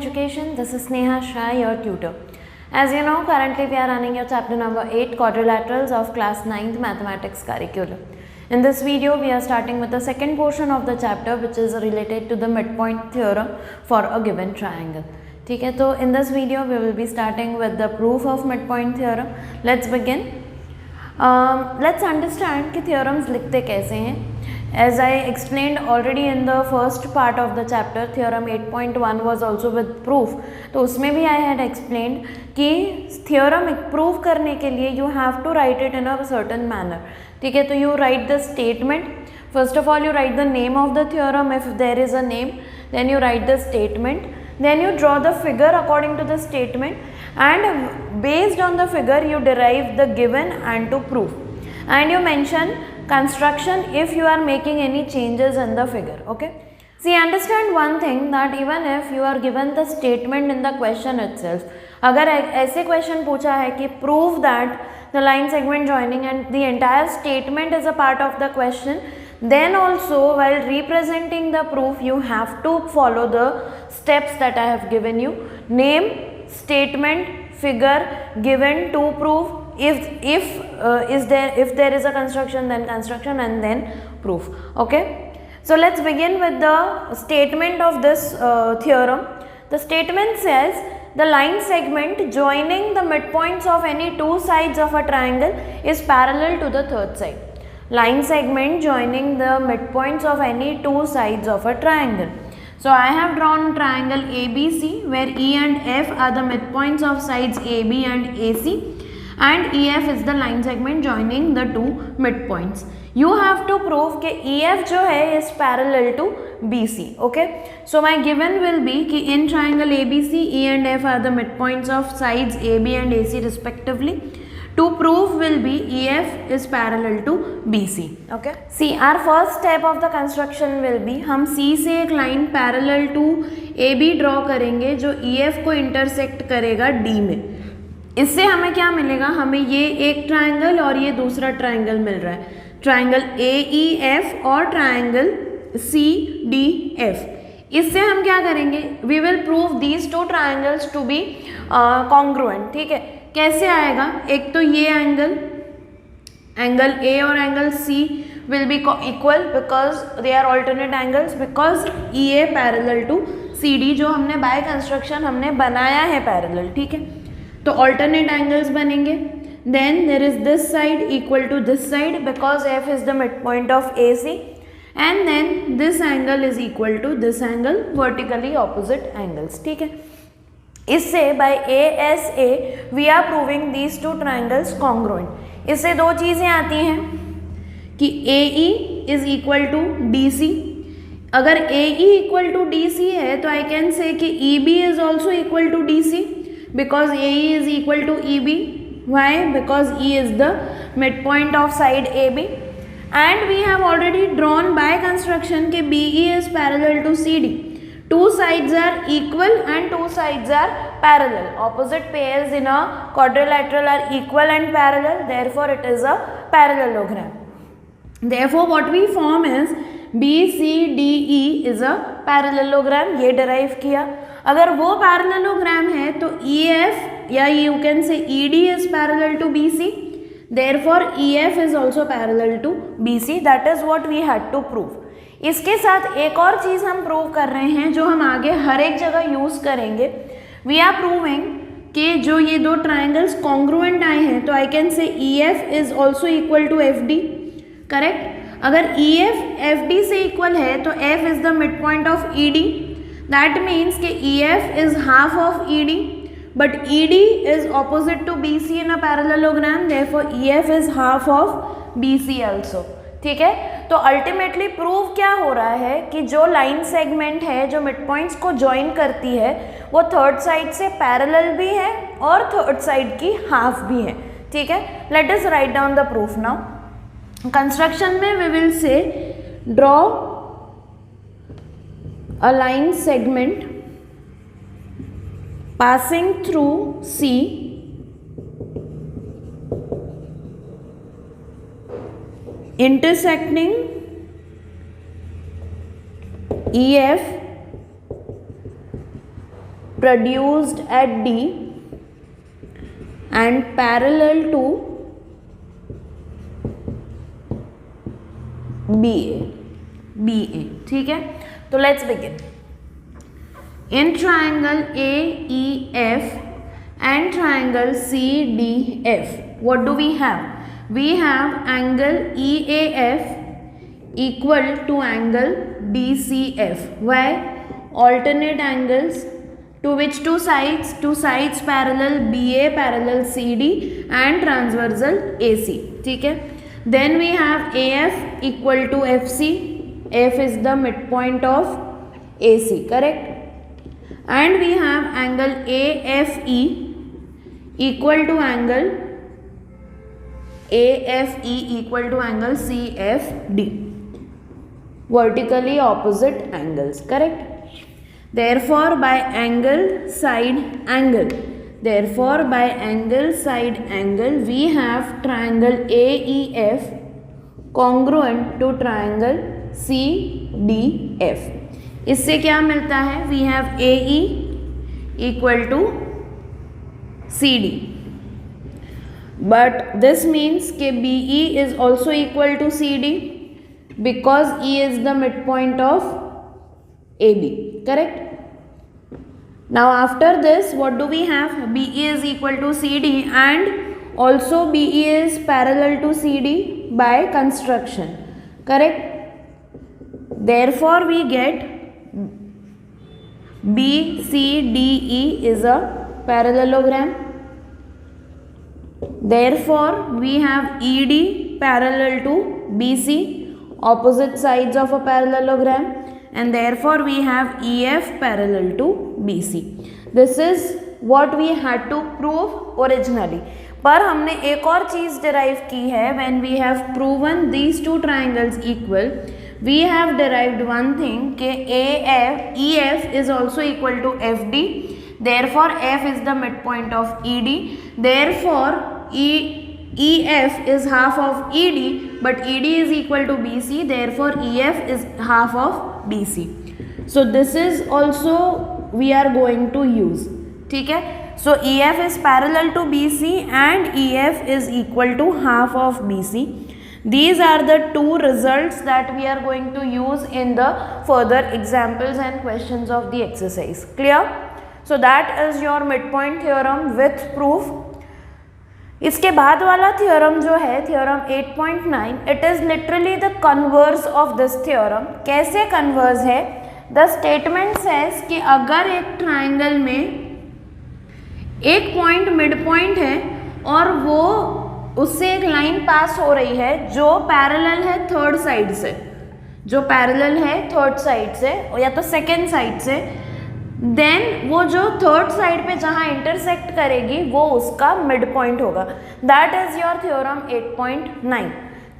Education. This is Sneha Shah, your tutor. As you know, currently we are running your chapter number 8, quadrilaterals of class 9th mathematics curriculum. In this video, we are starting with the second portion of the chapter, which is related to the midpoint theorem for a given triangle. ठीक है, तो in this video we will be starting with the proof of midpoint theorem. Let's begin. Let's understand कि theorems लिखते कैसे हैं. As I explained already in the first part of the chapter, theorem 8.1 was also with proof. तो उसमें भी I had explained कि theorem prove करने के लिए you have to write it in a certain manner. ठीक है, तो you write the statement. First of all, you write the name of the theorem if there is a name. Then you write the statement. Then you draw the figure according to the statement, and based on the figure you derive the given and to prove. And you mention construction if you are making any changes in the figure. Okay, see, understand one thing, that even if you are given the statement in the question itself, अगर ऐसे question पूछा है कि prove that the line segment joining and the entire statement is a part of the question, then also while representing the proof you have to follow the steps that I have given you: name, statement, figure, given, to prove, if there is a construction, then construction, and then proof. Okay, so let's begin with the statement of this theorem. The statement says the line segment joining the midpoints of any two sides of a triangle is parallel to the third side. Line segment joining the midpoints of any two sides of a triangle. So I have drawn triangle ABC where E and F are the midpoints of sides AB and AC, and EF is the line segment joining the two midpoints. You have to prove कि EF जो है is parallel to BC. Okay, so my given will be कि in triangle ABC E and F are the midpoints of sides AB and AC respectively. To prove will be EF is parallel to BC. Okay, see, our first step of the construction will be हम C से एक line parallel to AB draw करेंगे जो EF को intersect करेगा D में. इससे हमें क्या मिलेगा? हमें ये एक ट्राइंगल और ये दूसरा ट्राइंगल मिल रहा है, ट्राइंगल AEF और ट्राइंगल CDF. इससे हम क्या करेंगे? We will prove these two triangles to be congruent. ठीक है, कैसे आएगा? एक तो ये एंगल A और angle C will be equal because they are alternate angles, because EA parallel to CD जो हमने बाय कंस्ट्रक्शन हमने बनाया है पैरेलल. ठीक है, तो ऑल्टरनेट एंगल्स बनेंगे. Then there is this side equal to this side because F is the mid point of AC, and then this angle is equal to this angle, vertically opposite angles. ठीक है, इससे by ASA we are proving these two triangles congruent. इससे दो चीज़ें आती हैं कि AE is equal to DC. अगर AE इक्वल टू DC है तो आई कैन से कि EB is also equal to DC because AE is equal to EB. Why? Because E is the midpoint of side AB, and we have already drawn by construction कि BE is parallel to CD. Two sides are equal and two sides are parallel. Opposite pairs in a quadrilateral are equal and parallel. Therefore, it is a parallelogram. Therefore, what we form is BCDE is a parallelogram. ये derive किया. अगर वो parallelogram है तो EF या you can say ED is parallel to BC, therefore EF is also parallel to BC. That is what we had to prove. इसके साथ एक और चीज़ हम प्रूव कर रहे हैं जो हम आगे हर एक जगह यूज़ करेंगे. वी आर प्रूविंग कि जो ये दो ट्राइंगल्स कॉन्ग्रुएंट आए हैं तो I can say EF is also equal to FD. Correct, अगर EF FD से इक्वल है तो F is the mid point of ED. That means कि EF is half of ED, but ED is opposite to BC in a parallelogram. Therefore, EF is half of BC also. ठीक है, तो ultimately prove क्या हो रहा है कि जो लाइन सेगमेंट है जो मिड पॉइंट्स को ज्वाइन करती है वो थर्ड साइड से पैरेलल भी है और थर्ड साइड की हाफ भी है. ठीक है, let us write down the proof now. Construction में we will say draw a line segment passing through C intersecting EF produced at D and parallel to BA, ठीक है. तो let's begin. In triangle AEF and triangle CDF, what do we have? We have angle EAF equal to angle DCF. Why? Alternate angles to which two sides? Two sides parallel BA parallel CD and transversal AC. ठीक है. Then we have AF equal to FC. F is the midpoint of AC, correct? And we have angle AFE equal to angle CFD. Vertically opposite angles, correct? Therefore by angle side angle we have triangle AEF congruent to triangle CDF. इससे क्या मिलता है? We have AE equal to CD, but this means कि BE is also equal to CD because E is the midpoint of AB, correct? Now after this, what do we have? BE is equal to CD and also BE is parallel to CD by construction, correct? Therefore we get BCDE is a parallelogram. Therefore we have ED parallel to BC, opposite sides of a parallelogram, and therefore we have EF parallel to BC. This is what we had to prove originally. पर हमने एक और चीज़ derive की है. When we have proven these two triangles equal, we have derived one thing कि EF is also equal to FD. Therefore F is the midpoint of ED. Therefore EF is half of ED, but ED is equal to BC. Therefore EF is half of BC. So this is also we are going to use. ठीक है. So EF is parallel to BC and EF is equal to half of BC. These are the two results that we are going to use in the further examples and questions of the exercise. Clear? So that is your midpoint theorem with proof. इसके बाद वाला theorem जो है theorem 8.9, it is literally the converse of this theorem. कैसे converse है? The statement says कि अगर एक ट्राइंगल में एक पॉइंट मिड पॉइंट है और वो उससे एक लाइन पास हो रही है जो पैरेलल है थर्ड साइड से, या तो सेकेंड साइड से, देन वो जो थर्ड साइड पे जहाँ इंटरसेक्ट करेगी वो उसका मिड पॉइंट होगा. दैट इज योर थ्योरम 8.9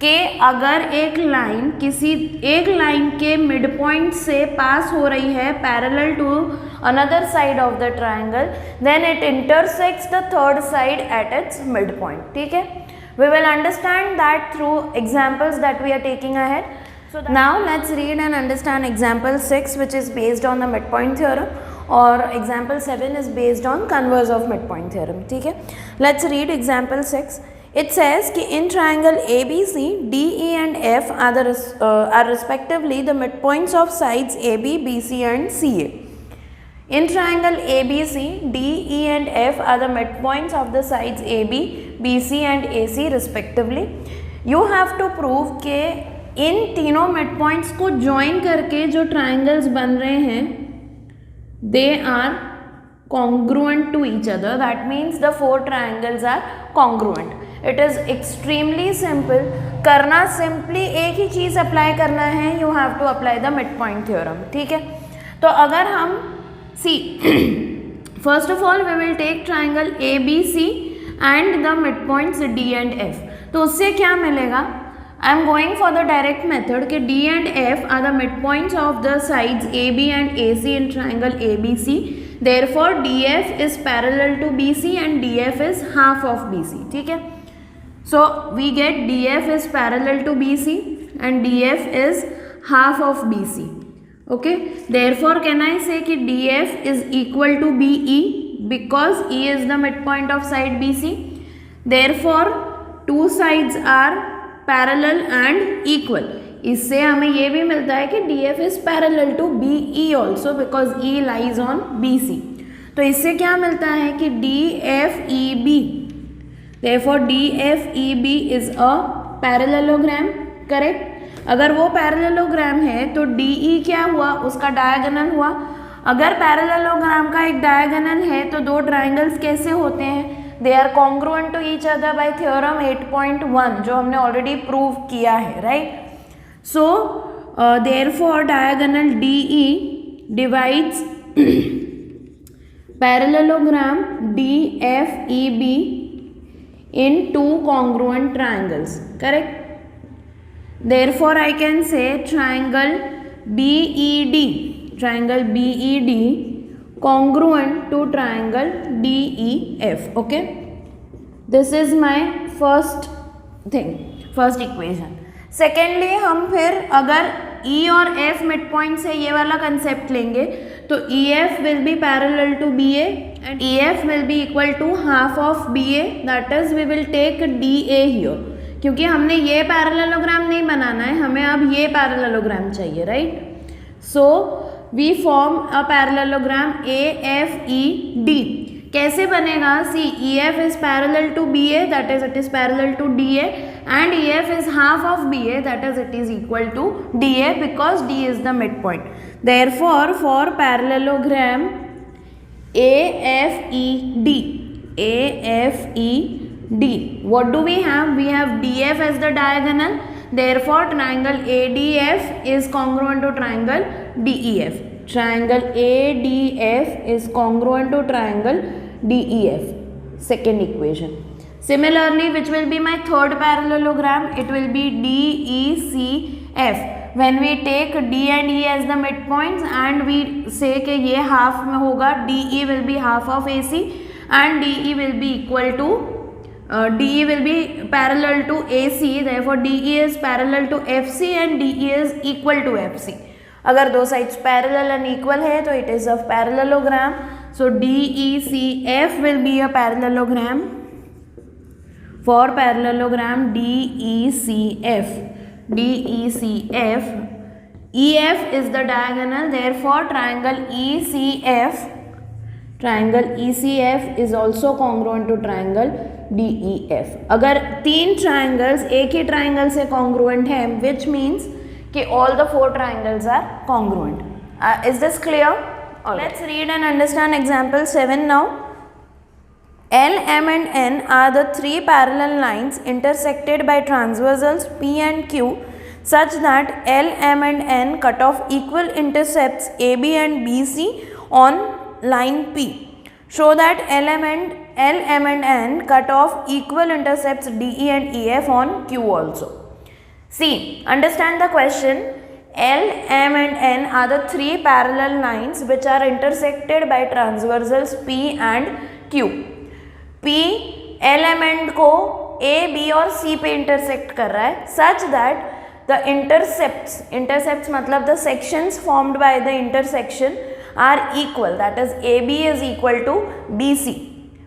कि अगर एक लाइन किसी एक लाइन के मिड पॉइंट से पास हो रही है parallel to another side of the triangle, then it intersects the third side at its mid point. ठीक है. We will understand that through examples that we are taking ahead. So now let's read and understand example 6, which is based on the midpoint theorem, or example 7 is based on converse of midpoint theorem. ठीक है. Let's read example 6. It says कि in triangle ABC, DE and F are respectively the midpoints of sides AB, BC and CA. In triangle ABC, DE and F are the midpoints of the sides AB, BC and AC respectively. You have to prove कि इन तीनों mid points को join करके जो triangles बन रहे हैं they are congruent to each other. That means the 4 triangles are congruent. It is extremely simple. करना simply एक ही चीज़ अप्लाई करना है. You have to apply the mid point theorem. ठीक है. तो अगर हम see first of all we will take triangle ABC and the mid points D and F. तो उससे क्या मिलेगा? I am going for the direct method कि D and F are the midpoints of the sides AB and AC in triangle ABC. Therefore DF is parallel to BC and DF is half of BC. ठीक है. So we get DF is parallel to BC and DF is half of BC. Okay, therefore can I say कि DF is equal to BE because E is the midpoint of side BC. Therefore two sides are parallel and equal. इससे हमें ये भी मिलता है कि DF is parallel to BE also because E lies on BC. तो इससे क्या मिलता है कि DFEB, therefore DFEB is a parallelogram, correct? अगर वो पैरेललोग्राम है तो DE क्या हुआ, उसका डायगोनल हुआ. अगर पैरेललोग्राम का एक डायगोनल है तो दो ट्राइंगल्स कैसे होते हैं, they are congruent to each other by theorem 8.1 जो हमने ऑलरेडी प्रूव किया है, right. So therefore diagonal DE divides parallelogram DFEB in two congruent triangles, correct? Therefore I can say triangle BED congruent to triangle DEF. Okay, this is my first thing, first equation. Secondly हम फिर अगर E और F mid point से ये वाला concept लेंगे तो EF will be parallel to BA and EF will be equal to half of BA, that is we will take DA here. क्योंकि हमने ये पैरेललोग्राम नहीं बनाना है, हमें अब ये पैरेललोग्राम चाहिए, right. So we form a parallelogram AFED. कैसे बनेगा, see EF is parallel to BA, that is it is parallel to DA and EF is half of BA, that is it is equal to DA because D is the midpoint. Therefore for parallelogram AFED, what do we have? We have DF as the diagonal, therefore triangle ADF is congruent to triangle DEF. Triangle ADF is congruent to triangle DEF. Second equation. Similarly, which will be my third parallelogram? It will be DECF. When we take D and E as the midpoints and we say कि ये half में होगा, DE will be half of AC and DE will be equal to DE will be parallel to AC. Therefore, DE is parallel to FC and DE is equal to FC. अगर दो sides parallel and equal है तो it is a parallelogram. So DECF will be a parallelogram. For parallelogram DECF, EF is the diagonal, therefore triangle ECF is also congruent to triangle DEF. अगर तीन triangles एक ही triangle से congruent है, which means कि all the four triangles are congruent. Is this clear? Let's read and understand example 7 now. L, M and N are the three parallel lines intersected by transversals P and Q such that L, M and N cut off equal intercepts AB and BC on line P. Show that L, M and N cut off equal intercepts DE and EF on Q also. See, understand the question. L, M and N are the three parallel lines which are intersected by transversals P and Q. P element को A, B और C पे intersect कर रहा है such that the intercepts मतलब the sections formed by the intersection are equal, that is AB is equal to BC.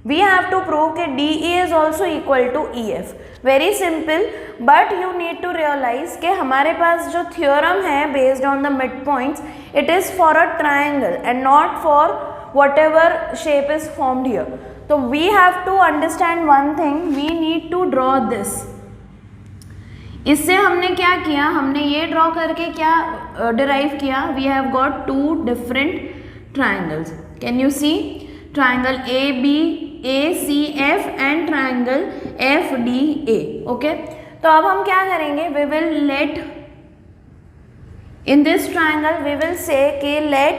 We have to prove that DE is also equal to EF. Very simple, but you need to realize कि हमारे पास जो theorem है based on the midpoints, it is for a triangle and not for whatever shape is formed here. So we have to understand one thing, we need to draw this. इससे हमने क्या किया, हमने ये ड्रॉ करके क्या derive किया, we have got two different triangles. Can you see? Triangle ACF and triangle FDA. Okay? तो अब हम क्या करेंगे, we will let in this triangle we will say कि let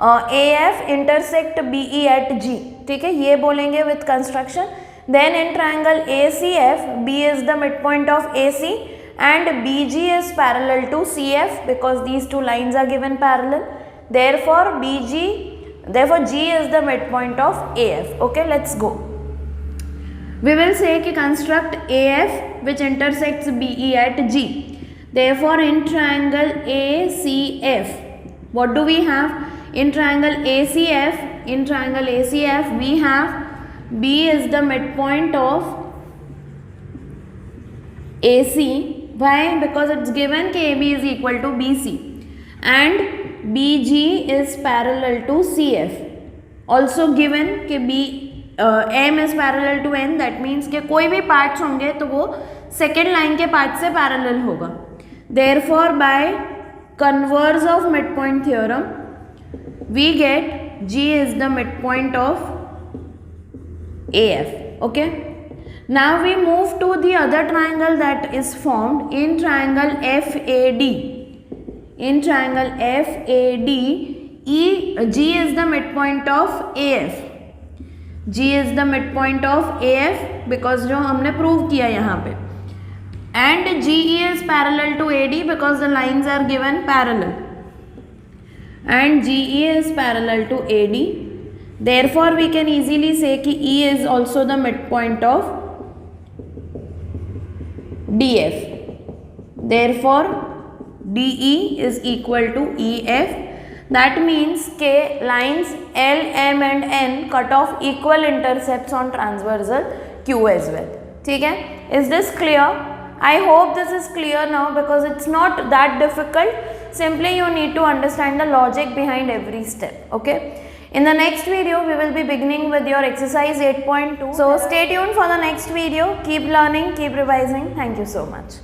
AF intersect BE at G. ठीक है, ये बोलेंगे with construction. Then in triangle ACF, B is the midpoint of AC and BG is parallel to CF because these two lines are given parallel. Therefore G is the midpoint of AF. Okay, let's go. We will say कि construct AF which intersects BE at G. Therefore in triangle ACF, what do we have? In triangle ACF, we have B is the midpoint of AC. Why? Because it's given कि AB is equal to BC and BG is parallel to CF. Also given कि M is parallel to N, that means कि कोई भी parts होंगे तो वो second line के part से पैरेलल होगा. Therefore by converse of midpoint theorem we get G is the midpoint of AF. Okay. Now we move to the other triangle that is formed in triangle FAD. In triangle FAD, G is the midpoint of AF. G is the midpoint of AF because जो हमने prove किया यहाँ पे. And GE is parallel to AD because the lines are given parallel. And GE is parallel to AD. Therefore, we can easily say कि E is also the midpoint of DF. Therefore, DE is equal to EF. That means के lines L, M and N cut off equal intercepts on transversal Q as well. ठीक है? Is this clear? I hope this is clear now because it's not that difficult. Simply you need to understand the logic behind every step. Okay? In the next video, we will be beginning with your exercise 8.2. So stay tuned for the next video. Keep learning, keep revising. Thank you so much.